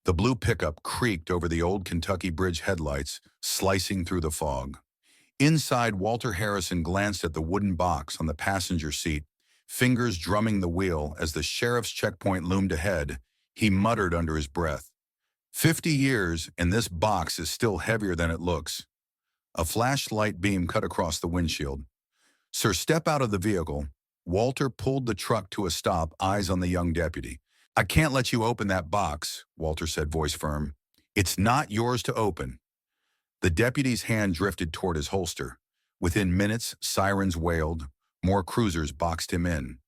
The blue pickup creaked over the old Kentucky Bridge headlights, slicing through the fog. Inside, Walter Harrison glanced at the wooden box on the passenger seat, fingers drumming the wheel as the sheriff's checkpoint loomed ahead. He muttered under his breath, 50 years, and this box is still heavier than it looks. A flashlight beam cut across the windshield. Sir, step out of the vehicle. Walter pulled the truck to a stop, eyes on the young deputy. I can't let you open that box, Walter said, voice firm. It's not yours to open. The deputy's hand drifted toward his holster. Within minutes, sirens wailed. More cruisers boxed him in.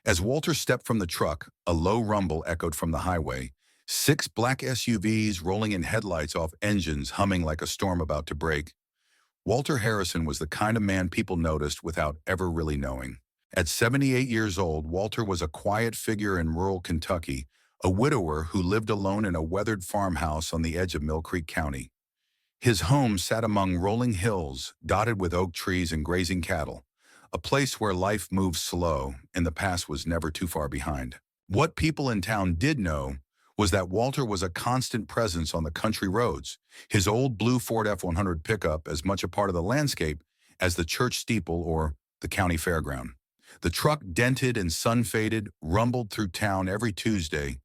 As Walter stepped from the truck, a low rumble echoed from the highway. 6 black SUVs rolling in headlights off engines humming like a storm about to break. Walter Harrison was the kind of man people noticed without ever really knowing. At 78 years old, Walter was a quiet figure in rural Kentucky, a widower who lived alone in a weathered farmhouse on the edge of Mill Creek County. His home sat among rolling hills, dotted with oak trees and grazing cattle, a place where life moved slow and the past was never too far behind. What people in town did know was that Walter was a constant presence on the country roads, his old blue Ford F-100 pickup as much a part of the landscape as the church steeple or the county fairground. The truck, dented and sun-faded, rumbled through town every Tuesday,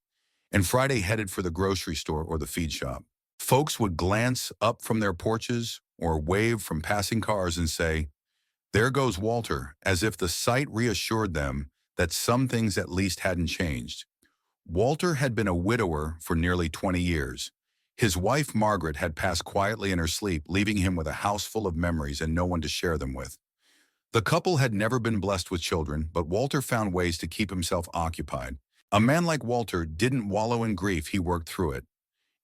and Friday headed for the grocery store or the feed shop. Folks would glance up from their porches or wave from passing cars and say, "There goes Walter," as if the sight reassured them that some things at least hadn't changed. Walter had been a widower for nearly 20 years. His wife, Margaret, had passed quietly in her sleep, leaving him with a house full of memories and no one to share them with. The couple had never been blessed with children, but Walter found ways to keep himself occupied. A man like Walter didn't wallow in grief, he worked through it.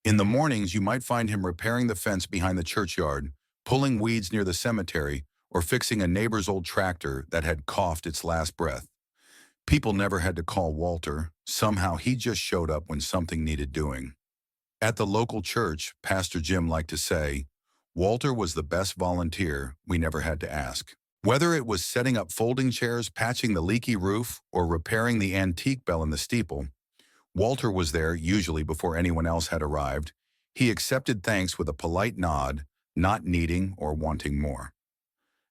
In the mornings, you might find him repairing the fence behind the churchyard, pulling weeds near the cemetery, or fixing a neighbor's old tractor that had coughed its last breath. People never had to call Walter. Somehow he just showed up when something needed doing. At the local church, Pastor Jim liked to say, Walter was the best volunteer, we never had to ask. Whether it was setting up folding chairs, patching the leaky roof, or repairing the antique bell in the steeple, Walter was there usually before anyone else had arrived. He accepted thanks with a polite nod, not needing or wanting more.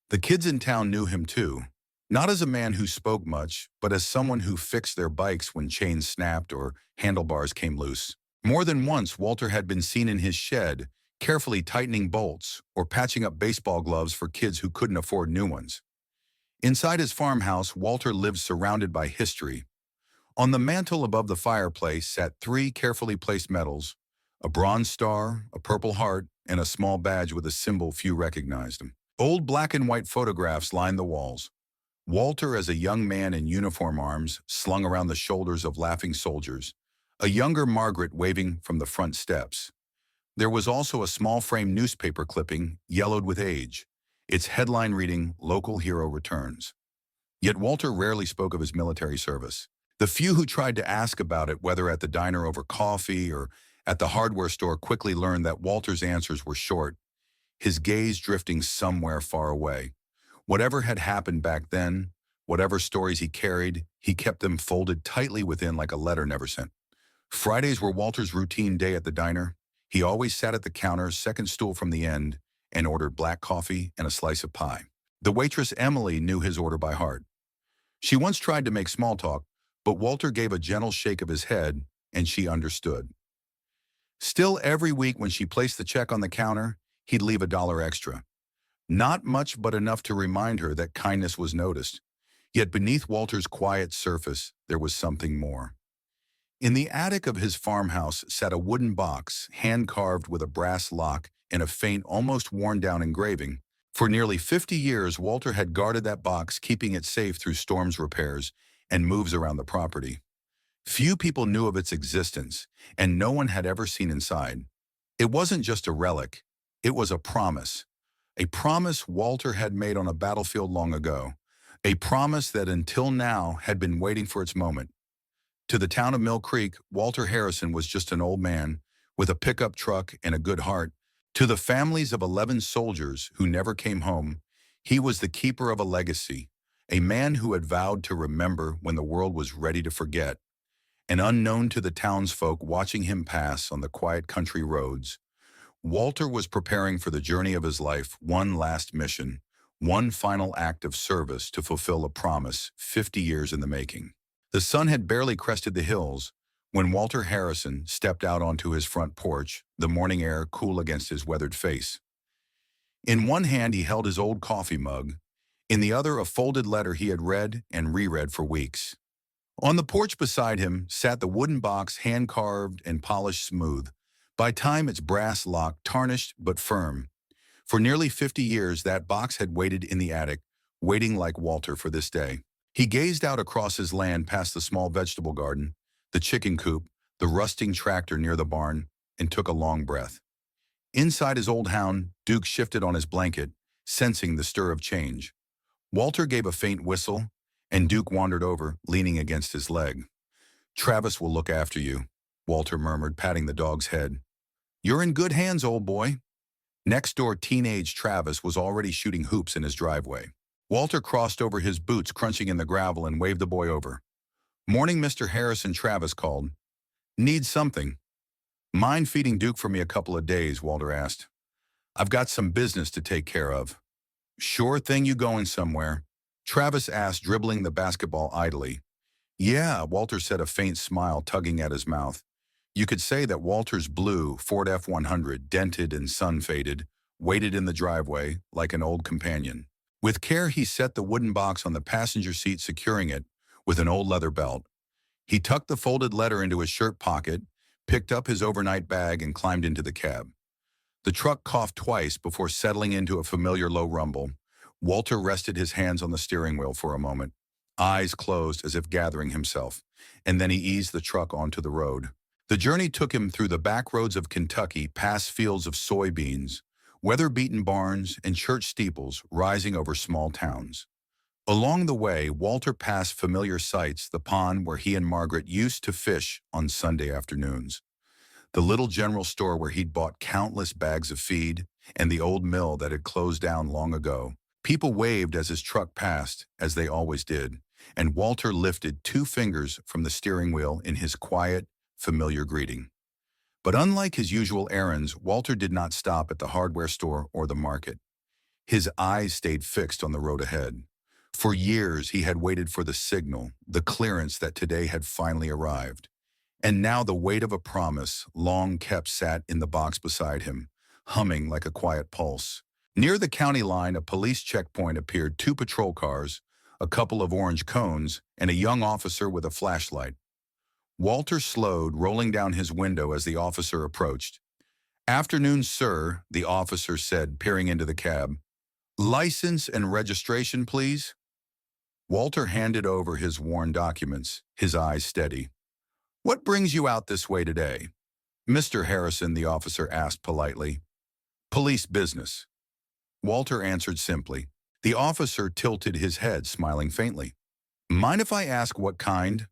The kids in town knew him too, not as a man who spoke much, but as someone who fixed their bikes when chains snapped or handlebars came loose. More than once, Walter had been seen in his shed, carefully tightening bolts or patching up baseball gloves for kids who couldn't afford new ones. Inside his farmhouse, Walter lived surrounded by history. On the mantel above the fireplace sat 3 carefully placed medals, a bronze star, a purple heart, and a small badge with a symbol few recognized him. Old black and white photographs lined the walls. Walter as a young man in uniform arms slung around the shoulders of laughing soldiers, a younger Margaret waving from the front steps. There was also a small frame newspaper clipping, yellowed with age, its headline reading, "Local Hero Returns." Yet Walter rarely spoke of his military service. The few who tried to ask about it, whether at the diner over coffee or at the hardware store, quickly learned that Walter's answers were short, his gaze drifting somewhere far away. Whatever had happened back then, whatever stories he carried, he kept them folded tightly within like a letter never sent. Fridays were Walter's routine day at the diner. He always sat at the counter, second stool from the end, and ordered black coffee and a slice of pie. The waitress Emily knew his order by heart. She once tried to make small talk, but Walter gave a gentle shake of his head, and she understood. Still, every week when she placed the check on the counter, he'd leave $1 extra. Not much, but enough to remind her that kindness was noticed. Yet beneath Walter's quiet surface, there was something more. In the attic of his farmhouse sat a wooden box, hand-carved with a brass lock and a faint, almost worn-down engraving. For nearly 50 years, Walter had guarded that box, keeping it safe through storms, repairs, and moves around the property. Few people knew of its existence, and no one had ever seen inside. It wasn't just a relic. It was a promise Walter had made on a battlefield long ago, a promise that until now had been waiting for its moment. To the town of Mill Creek, Walter Harrison was just an old man with a pickup truck and a good heart. To the families of 11 soldiers who never came home, he was the keeper of a legacy, a man who had vowed to remember when the world was ready to forget. and unknown to the townsfolk watching him pass on the quiet country roads, Walter was preparing for the journey of his life, one last mission, one final act of service to fulfill a promise 50 years in the making. The sun had barely crested the hills when Walter Harrison stepped out onto his front porch, the morning air cool against his weathered face. In one hand he held his old coffee mug, in the other a folded letter he had read and reread for weeks. On the porch beside him sat the wooden box, hand-carved and polished smooth, by time its brass lock tarnished but firm. For nearly 50 years that box had waited in the attic, waiting like Walter for this day. He gazed out across his land past the small vegetable garden, the chicken coop, the rusting tractor near the barn, and took a long breath. Inside his old hound, Duke shifted on his blanket, sensing the stir of change. Walter gave a faint whistle, and Duke wandered over, leaning against his leg. "Travis will look after you," Walter murmured, patting the dog's head. "You're in good hands, old boy." Next door, teenage Travis was already shooting hoops in his driveway. Walter crossed over, his boots crunching in the gravel, and waved the boy over. "Morning, Mr. Harrison," Travis called. "Need something?" "Mind feeding Duke for me a couple of days?" Walter asked. "I've got some business to take care of." "Sure thing. You going somewhere?" Travis asked, dribbling the basketball idly. "Yeah," Walter said, a faint smile tugging at his mouth. You could say that Walter's blue Ford F-100, dented and sun-faded, waited in the driveway like an old companion. With care, he set the wooden box on the passenger seat, securing it with an old leather belt. He tucked the folded letter into his shirt pocket, picked up his overnight bag, and climbed into the cab. The truck coughed twice before settling into a familiar low rumble. Walter rested his hands on the steering wheel for a moment, eyes closed as if gathering himself, and then he eased the truck onto the road. The journey took him through the back roads of Kentucky, past fields of soybeans, weather-beaten barns, and church steeples rising over small towns. Along the way, Walter passed familiar sights: the pond where he and Margaret used to fish on Sunday afternoons, the little general store where he'd bought countless bags of feed, and the old mill that had closed down long ago. People waved as his truck passed, as they always did, and Walter lifted 2 fingers from the steering wheel in his quiet, familiar greeting. But unlike his usual errands, Walter did not stop at the hardware store or the market. His eyes stayed fixed on the road ahead. For years he had waited for the signal, the clearance that today had finally arrived. And now the weight of a promise, long kept, sat in the box beside him, humming like a quiet pulse. Near the county line, a police checkpoint appeared: 2 patrol cars, a couple of orange cones, and a young officer with a flashlight. Walter slowed, rolling down his window as the officer approached. "Afternoon, sir," the officer said, peering into the cab. "License and registration, please." Walter handed over his worn documents, his eyes steady. "What brings you out this way today?" "Mr. Harrison," the officer asked politely. "Police business," Walter answered simply. The officer tilted his head, smiling faintly. "Mind if I ask what kind?"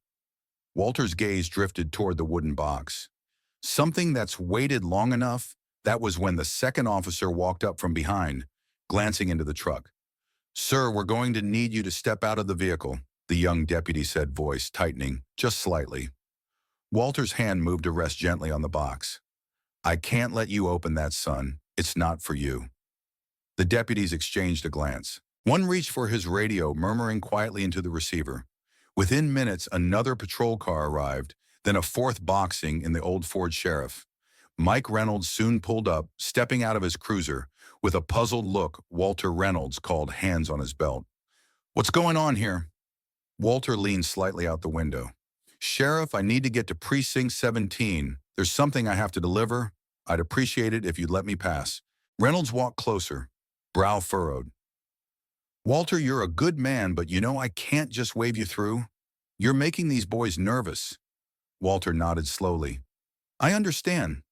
Walter's gaze drifted toward the wooden box. "Something that's waited long enough?" That was when the second officer walked up from behind, glancing into the truck. "Sir, we're going to need you to step out of the vehicle," the young deputy said, voice tightening just slightly. Walter's hand moved to rest gently on the box. "I can't let you open that, son. It's not for you." The deputies exchanged a glance. One reached for his radio, murmuring quietly into the receiver. Within minutes, another patrol car arrived, then a 4th, boxing in the old Ford Sheriff. Mike Reynolds soon pulled up, stepping out of his cruiser. With a puzzled look, Walter Reynolds called, hands on his belt. "What's going on here?" Walter leaned slightly out the window. "Sheriff, I need to get to Precinct 17. There's something I have to deliver. I'd appreciate it if you'd let me pass." Reynolds walked closer, brow furrowed. "Walter, you're a good man, but you know I can't just wave you through. You're making these boys nervous." Walter nodded slowly. "I understand.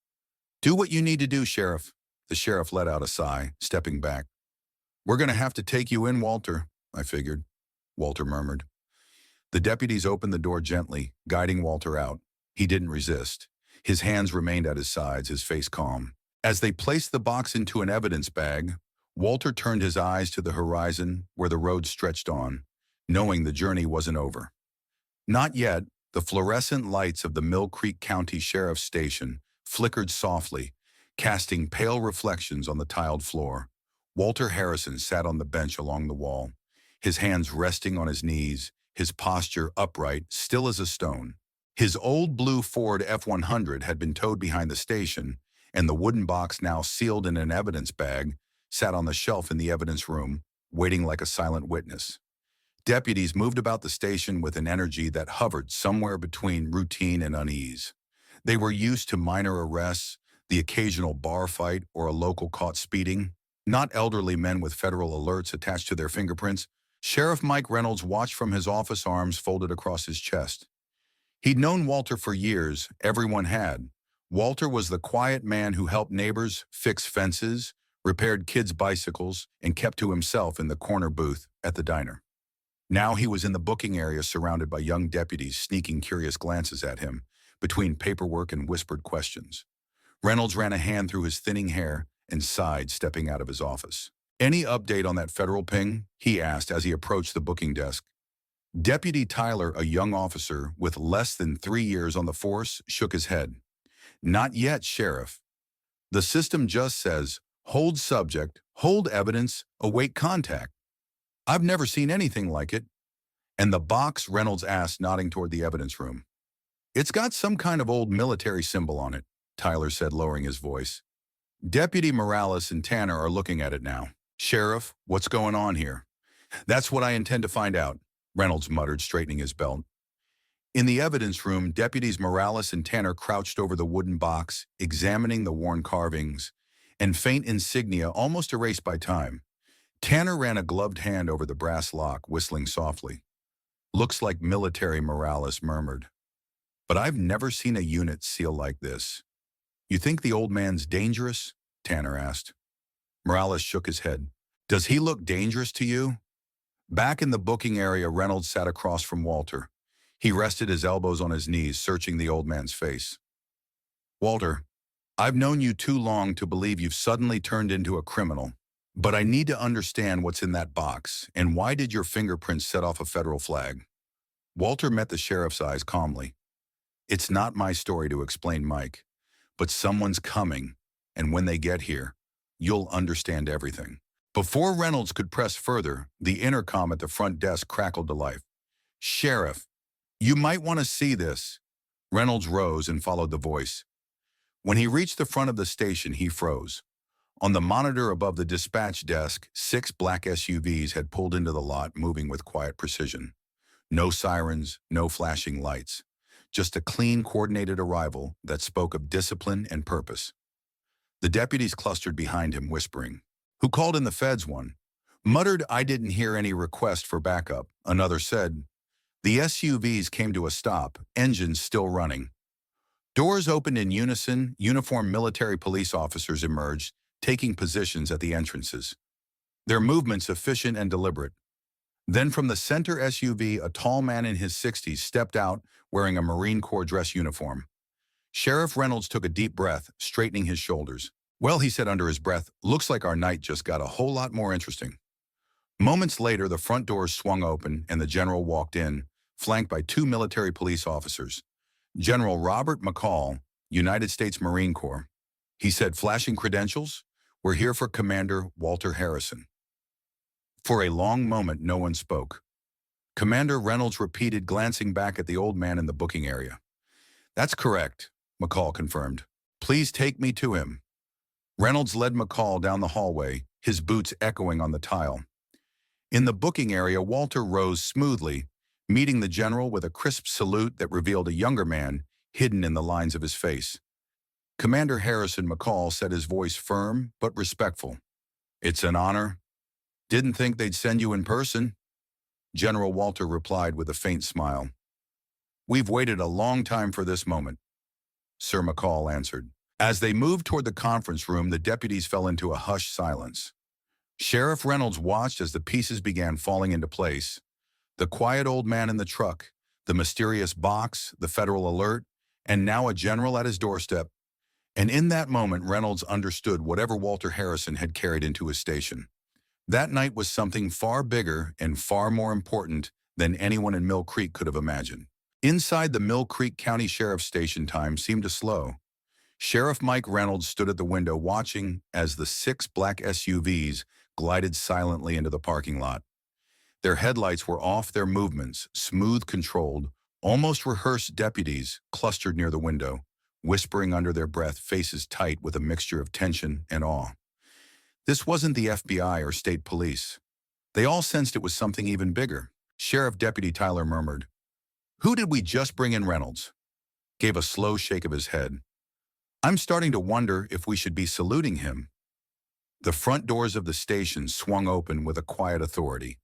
Do what you need to do, Sheriff." The sheriff let out a sigh, stepping back. "We're going to have to take you in, Walter," I figured, Walter murmured. The deputies opened the door gently, guiding Walter out. He didn't resist. His hands remained at his sides, his face calm. As they placed the box into an evidence bag, Walter turned his eyes to the horizon where the road stretched on, knowing the journey wasn't over. Not yet. The fluorescent lights of the Mill Creek County Sheriff's Station flickered softly, casting pale reflections on the tiled floor. Walter Harrison sat on the bench along the wall, his hands resting on his knees, his posture upright, still as a stone. His old blue Ford F-100 had been towed behind the station, and the wooden box, now sealed in an evidence bag, sat on the shelf in the evidence room, waiting like a silent witness. Deputies moved about the station with an energy that hovered somewhere between routine and unease. They were used to minor arrests, the occasional bar fight, or a local caught speeding, not elderly men with federal alerts attached to their fingerprints. Sheriff Mike Reynolds watched from his office, arms folded across his chest. He'd known Walter for years, everyone had. Walter was the quiet man who helped neighbors fix fences, repaired kids' bicycles, and kept to himself in the corner booth at the diner. Now he was in the booking area, surrounded by young deputies sneaking curious glances at him, between paperwork and whispered questions. Reynolds ran a hand through his thinning hair and sighed, stepping out of his office. "Any update on that federal ping?" he asked as he approached the booking desk. Deputy Tyler, a young officer with less than 3 years on the force, shook his head. "Not yet, Sheriff. The system just says, hold subject, hold evidence, await contact. I've never seen anything like it." "And the box?" Reynolds asked, nodding toward the evidence room. "It's got some kind of old military symbol on it," Tyler said, lowering his voice. "Deputy Morales and Tanner are looking at it now." "Sheriff, what's going on here?" "That's what I intend to find out," Reynolds muttered, straightening his belt. In the evidence room, deputies Morales and Tanner crouched over the wooden box, examining the worn carvings and faint insignia almost erased by time. Tanner ran a gloved hand over the brass lock, whistling softly. "Looks like military," Morales murmured. "But I've never seen a unit seal like this." "You think the old man's dangerous?" Tanner asked. Morales shook his head. "Does he look dangerous to you?" Back in the booking area, Reynolds sat across from Walter. He rested his elbows on his knees, searching the old man's face. "Walter, I've known you too long to believe you've suddenly turned into a criminal. But I need to understand what's in that box, and why did your fingerprints set off a federal flag?" Walter met the sheriff's eyes calmly. "It's not my story to explain, Mike, but someone's coming, and when they get here, you'll understand everything." Before Reynolds could press further, the intercom at the front desk crackled to life. "Sheriff, you might want to see this." Reynolds rose and followed the voice. When he reached the front of the station, he froze. On the monitor above the dispatch desk, 6 black SUVs had pulled into the lot, moving with quiet precision. No sirens, no flashing lights. Just a clean, coordinated arrival that spoke of discipline and purpose. The deputies clustered behind him, whispering. "Who called in the feds?" one muttered. "I didn't hear any request for backup." Another said. The SUVs came to a stop, engines still running. Doors opened in unison, uniformed military police officers emerged, taking positions at the entrances. Their movements efficient and deliberate. Then from the center SUV, a tall man in his 60s stepped out, wearing a Marine Corps dress uniform. Sheriff Reynolds took a deep breath, straightening his shoulders. "Well," he said under his breath, "looks like our night just got a whole lot more interesting." Moments later, the front doors swung open and the general walked in, flanked by 2 military police officers. General Robert McCall, United States Marine Corps. He said, flashing credentials, "We're here for Commander Walter Harrison." For a long moment, no one spoke. "Commander," Reynolds repeated, glancing back at the old man in the booking area. "That's correct," McCall confirmed. "Please take me to him." Reynolds led McCall down the hallway, his boots echoing on the tile. In the booking area, Walter rose smoothly, meeting the general with a crisp salute that revealed a younger man hidden in the lines of his face. "Commander Harrison," McCall said, his voice firm but respectful. "It's an honor. Didn't think they'd send you in person." General Walter replied with a faint smile. "We've waited a long time for this moment," Sir McCall answered. As they moved toward the conference room, the deputies fell into a hushed silence. Sheriff Reynolds watched as the pieces began falling into place. The quiet old man in the truck, the mysterious box, the federal alert, and now a general at his doorstep. And in that moment, Reynolds understood whatever Walter Harrison had carried into his station. That night was something far bigger and far more important than anyone in Mill Creek could have imagined. Inside, the Mill Creek County Sheriff's Station time seemed to slow. Sheriff Mike Reynolds stood at the window watching as the 6 black SUVs glided silently into the parking lot. Their headlights were off, their movements smooth, controlled. Almost rehearsed deputies clustered near the window, whispering under their breath, faces tight with a mixture of tension and awe. This wasn't the FBI or state police. They all sensed it was something even bigger. Sheriff Deputy Tyler murmured, "Who did we just bring in?" Reynolds gave a slow shake of his head. "I'm starting to wonder if we should be saluting him." The front doors of the station swung open with a quiet authority.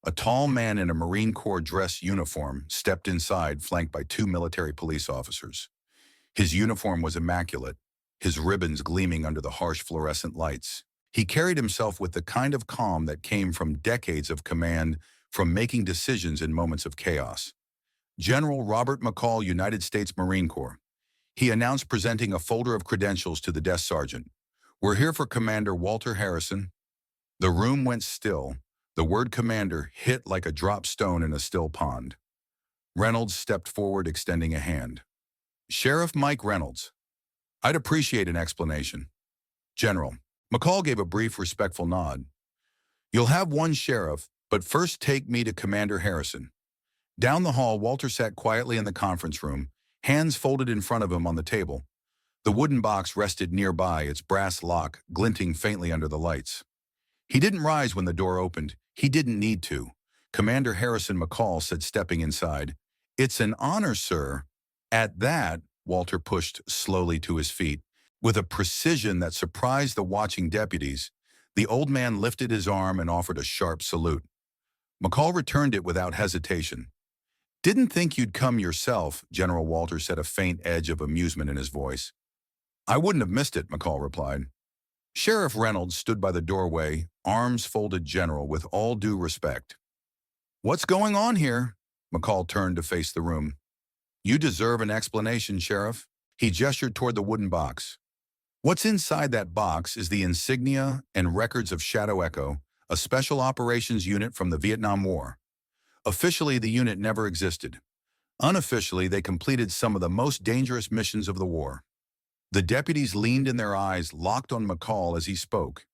A tall man in a Marine Corps dress uniform stepped inside, flanked by 2 military police officers. His uniform was immaculate, his ribbons gleaming under the harsh fluorescent lights. He carried himself with the kind of calm that came from decades of command, from making decisions in moments of chaos. General Robert McCall, United States Marine Corps. He announced, presenting a folder of credentials to the desk sergeant. "We're here for Commander Walter Harrison." The room went still. The word commander hit like a dropped stone in a still pond. Reynolds stepped forward, extending a hand. "Sheriff Mike Reynolds. I'd appreciate an explanation." "General." McCall gave a brief, respectful nod. "You'll have one, Sheriff, but first take me to Commander Harrison." Down the hall, Walter sat quietly in the conference room, hands folded in front of him on the table. The wooden box rested nearby, its brass lock glinting faintly under the lights. He didn't rise when the door opened. He didn't need to. Commander Harrison, McCall said, stepping inside. "It's an honor, sir." At that, Walter pushed slowly to his feet. With a precision that surprised the watching deputies, the old man lifted his arm and offered a sharp salute. McCall returned it without hesitation. "Didn't think you'd come yourself," General Walter said, a faint edge of amusement in his voice. "I wouldn't have missed it," McCall replied. Sheriff Reynolds stood by the doorway, arms folded. "General, with all due respect." "What's going on here?" McCall turned to face the room. "You deserve an explanation, Sheriff." He gestured toward the wooden box. "What's inside that box is the insignia and records of Shadow Echo, a special operations unit from the Vietnam War. Officially, the unit never existed. Unofficially, they completed some of the most dangerous missions of the war." The deputies leaned in, their eyes locked on McCall as he spoke.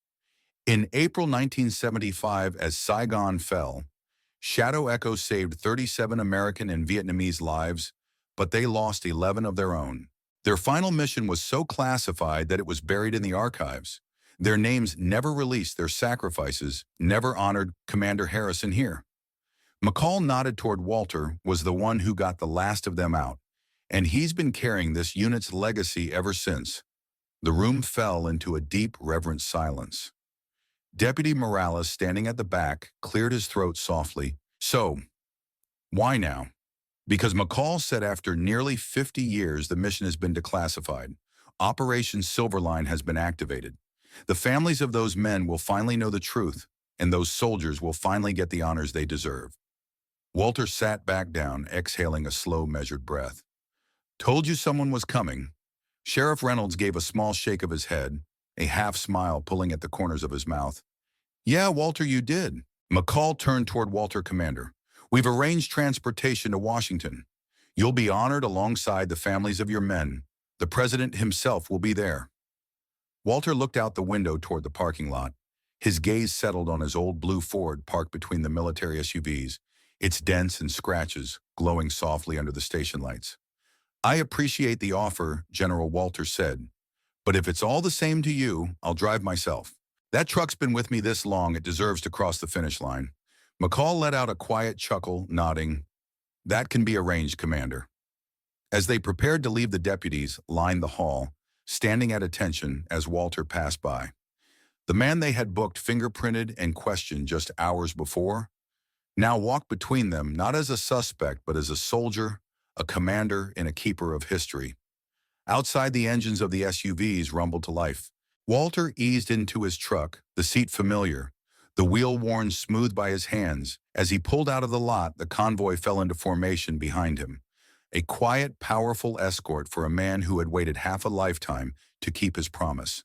"In April 1975, as Saigon fell, Shadow Echo saved 37 American and Vietnamese lives, but they lost 11 of their own. Their final mission was so classified that it was buried in the archives. Their names never released, their sacrifices never honored. Commander Harrison here." McCall nodded toward Walter, was the one who got the last of them out, and he's been carrying this unit's legacy ever since. The room fell into a deep, reverent silence. Deputy Morales, standing at the back, cleared his throat softly. "So, why now?" "Because," McCall said, "after nearly 50 years, the mission has been declassified. Operation Silverline has been activated. The families of those men will finally know the truth, and those soldiers will finally get the honors they deserve." Walter sat back down, exhaling a slow, measured breath. "Told you someone was coming." Sheriff Reynolds gave a small shake of his head, a half smile pulling at the corners of his mouth. "Yeah, Walter, you did." McCall turned toward Walter. "Commander, we've arranged transportation to Washington. You'll be honored alongside the families of your men. The president himself will be there." Walter looked out the window toward the parking lot. His gaze settled on his old blue Ford parked between the military SUVs, its dents and scratches glowing softly under the station lights. "I appreciate the offer," General Walter said, "but if it's all the same to you, I'll drive myself. That truck's been with me this long, it deserves to cross the finish line." McCall let out a quiet chuckle, nodding. "That can be arranged, Commander." As they prepared to leave, the deputies lined the hall, standing at attention as Walter passed by. The man they had booked, fingerprinted and questioned just hours before, now walked between them, not as a suspect, but as a soldier, a commander, and a keeper of history. Outside, the engines of the SUVs rumbled to life. Walter eased into his truck, the seat familiar, the wheel worn smooth by his hands. As he pulled out of the lot, the convoy fell into formation behind him. A quiet, powerful escort for a man who had waited half a lifetime to keep his promise.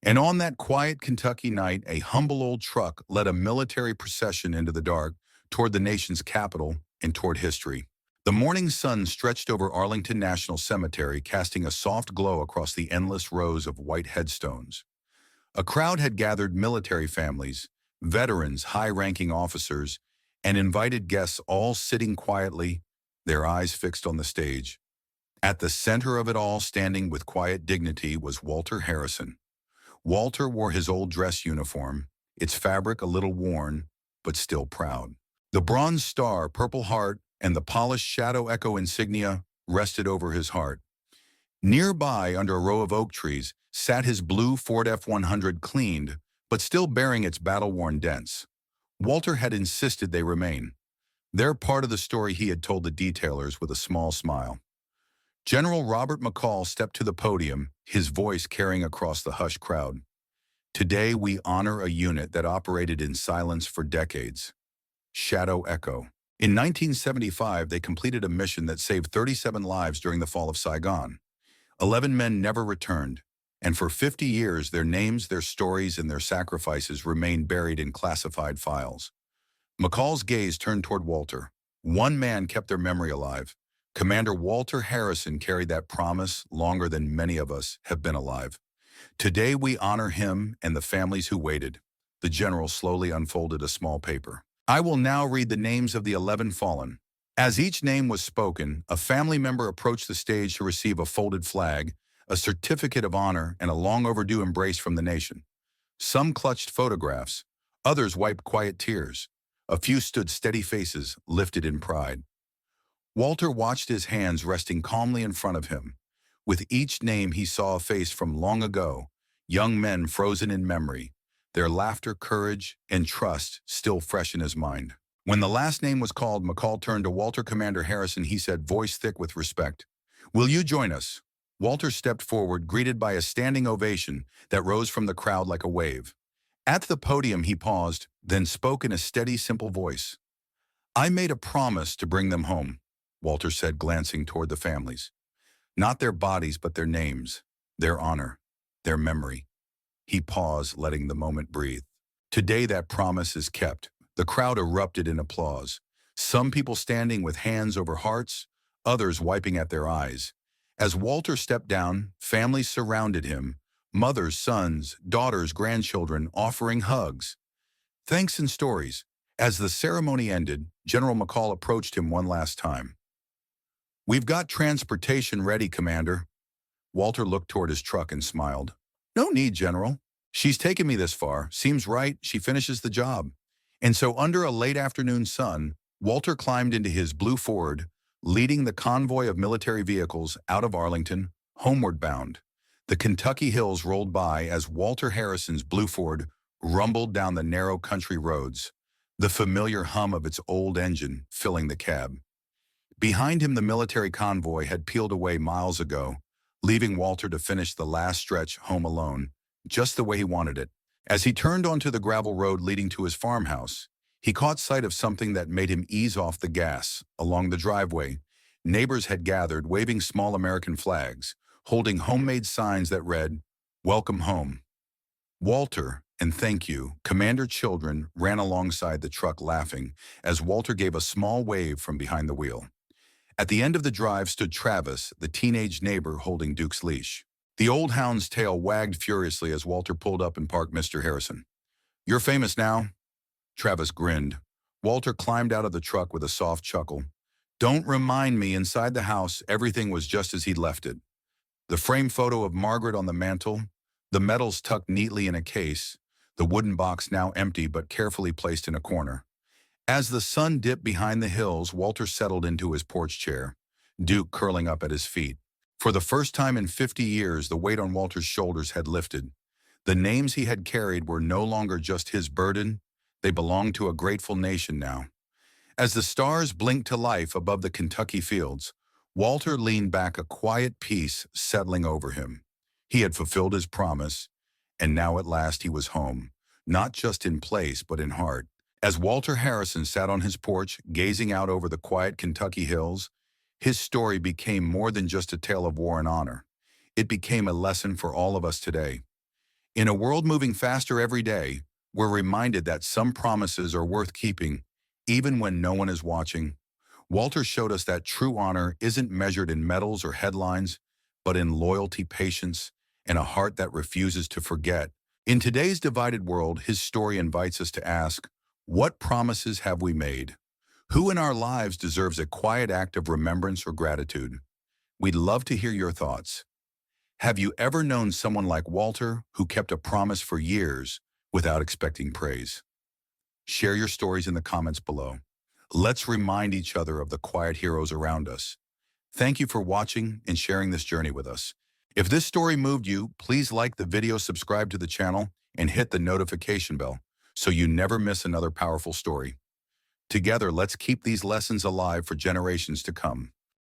And on that quiet Kentucky night, a humble old truck led a military procession into the dark, toward the nation's capital and toward history. The morning sun stretched over Arlington National Cemetery, casting a soft glow across the endless rows of white headstones. A crowd had gathered: military families, veterans, high-ranking officers, and invited guests, all sitting quietly, their eyes fixed on the stage. At the center of it all, standing with quiet dignity, was Walter Harrison. Walter wore his old dress uniform, its fabric a little worn, but still proud. The bronze star, Purple Heart, and the polished Shadow Echo insignia rested over his heart. Nearby, under a row of oak trees, sat his blue Ford F-100, cleaned, but still bearing its battle-worn dents. Walter had insisted they remain. They're part of the story, he had told the detailers with a small smile. General Robert McCall stepped to the podium, his voice carrying across the hushed crowd. Today we honor a unit that operated in silence for decades. Shadow Echo. In 1975, they completed a mission that saved 37 lives during the fall of Saigon. 11 men never returned, and for 50 years their names, their stories, and their sacrifices remain buried in classified files. McCall's gaze turned toward Walter. One man kept their memory alive. Commander Walter Harrison carried that promise longer than many of us have been alive. Today we honor him and the families who waited. The general slowly unfolded a small paper. I will now read the names of the 11 fallen. As each name was spoken, a family member approached the stage to receive a folded flag, a certificate of honor, and a long overdue embrace from the nation. Some clutched photographs, others wiped quiet tears. A few stood steady faces, lifted in pride. Walter watched his hands resting calmly in front of him. With each name he saw a face from long ago, young men frozen in memory, their laughter, courage, and trust still fresh in his mind. When the last name was called, McCall turned to Walter. Commander Harrison, he said, voice thick with respect. Will you join us? Walter stepped forward, greeted by a standing ovation that rose from the crowd like a wave. At the podium he paused, then spoke in a steady, simple voice. I made a promise to bring them home, Walter said, glancing toward the families. Not their bodies, but their names, their honor, their memory. He paused, letting the moment breathe. Today that promise is kept. The crowd erupted in applause. Some people standing with hands over hearts, others wiping at their eyes. As Walter stepped down, families surrounded him, mothers, sons, daughters, grandchildren offering hugs, thanks and stories. As the ceremony ended, General McCall approached him one last time. We've got transportation ready, Commander. Walter looked toward his truck and smiled. No need, General. She's taken me this far. Seems right, she finishes the job. And so under a late afternoon sun, Walter climbed into his blue Ford, leading the convoy of military vehicles out of Arlington, homeward bound. The Kentucky hills rolled by as Walter Harrison's blue Ford rumbled down the narrow country roads, the familiar hum of its old engine filling the cab. Behind him, the military convoy had peeled away miles ago, leaving Walter to finish the last stretch home alone, just the way he wanted it. As he turned onto the gravel road leading to his farmhouse, he caught sight of something that made him ease off the gas. Along the driveway, neighbors had gathered, waving small American flags, holding homemade signs that read, "Welcome home." Walter, and "Thank you," Commander children ran alongside the truck laughing as Walter gave a small wave from behind the wheel. At the end of the drive stood Travis, the teenage neighbor holding Duke's leash. The old hound's tail wagged furiously as Walter pulled up and parked. Mr. Harrison, you're famous now? Travis grinned. Walter climbed out of the truck with a soft chuckle. Don't remind me. Inside the house, everything was just as he'd left it. The framed photo of Margaret on the mantel, the medals tucked neatly in a case, the wooden box now empty but carefully placed in a corner. As the sun dipped behind the hills, Walter settled into his porch chair, Duke curling up at his feet. For the first time in 50 years, the weight on Walter's shoulders had lifted. The names he had carried were no longer just his burden. They belonged to a grateful nation now. As the stars blinked to life above the Kentucky fields, Walter leaned back, a quiet peace settling over him. He had fulfilled his promise, and now at last he was home, not just in place but in heart. As Walter Harrison sat on his porch, gazing out over the quiet Kentucky hills, his story became more than just a tale of war and honor. It became a lesson for all of us today. In a world moving faster every day, we're reminded that some promises are worth keeping, even when no one is watching. Walter showed us that true honor isn't measured in medals or headlines, but in loyalty, patience, and a heart that refuses to forget. In today's divided world, his story invites us to ask, what promises have we made? Who in our lives deserves a quiet act of remembrance or gratitude? We'd love to hear your thoughts. Have you ever known someone like Walter who kept a promise for years without expecting praise? Share your stories in the comments below. Let's remind each other of the quiet heroes around us. Thank you for watching and sharing this journey with us. If this story moved you, please like the video, subscribe to the channel, and hit the notification bell so you never miss another powerful story. Together, let's keep these lessons alive for generations to come.